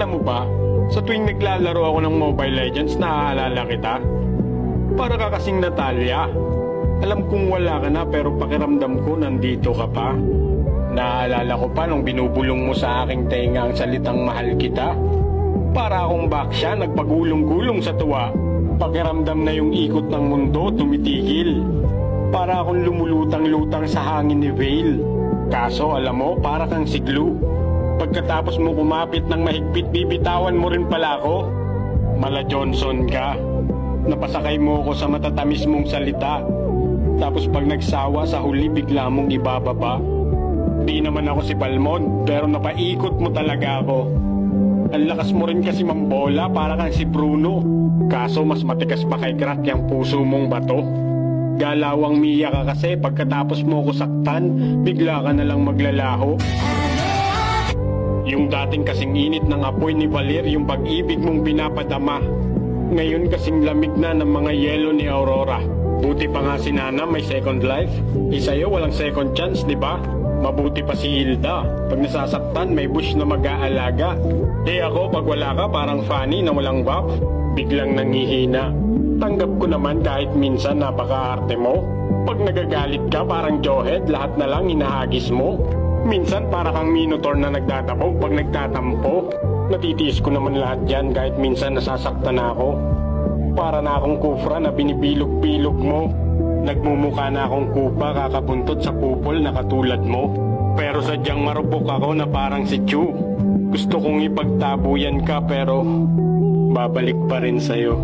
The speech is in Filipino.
Alam mo ba, sa tuwing naglalaro ako ng Mobile Legends, naaalala kita. Para ka kasing Natalia. Alam kong wala ka na pero pakiramdam ko nandito ka pa. Naaalala ko pa nung binubulong mo sa aking tenga ang salitang mahal kita. Para akong baksya nagpagulong-gulong sa tuwa. Pakiramdam na yung ikot ng mundo tumitigil. Para akong lumulutang-lutang sa hangin ni Vale. Kaso alam mo, para kang siglo. Pagkatapos mo kumapit ng mahigpit, bibitawan mo rin pala ako. Mala Johnson ka. Napasakay mo ako sa matatamis mong salita. Tapos pag nagsawa sa huli, bigla mong ibababa. Di naman ako si Balmond, pero napaikot mo talaga ako. Ang lakas mo rin kasi mambola, para kang si Bruno. Kaso mas matigas pa kay Crack yung puso mong bato. Galawang Mia ka kasi, pagkatapos mo ko saktan, bigla ka na lang maglalaho. Yung dating kasing init ng apoy ni Valer, yung pag-ibig mong pinapadama. Ngayon kasing lamig na ng mga yelo ni Aurora. Buti pa nga si Nana may second life. Sa'yo walang second chance, di ba? Mabuti pa si Hilda. Pag nasasaktan, may bush na mag-aalaga. Ako, pag wala ka, parang Fanny na walang buff. Biglang nangihina. Tanggap ko naman kahit minsan napaka-arte mo. Pag nagagalit ka, parang Johead, lahat na lang hinahagis mo. Minsan para kang Minotaur na nagtatabog pag nagtatampo. Natitiis ko naman lahat yan kahit minsan nasasaktan ako. Para na akong kufra na binibilog-bilog mo. Nagmumukha na akong kupa kakabuntot sa kupol na katulad mo. Pero sadyang marupok ako na parang si Chu. Gusto kong ipagtabuyan ka pero babalik pa rin sa'yo.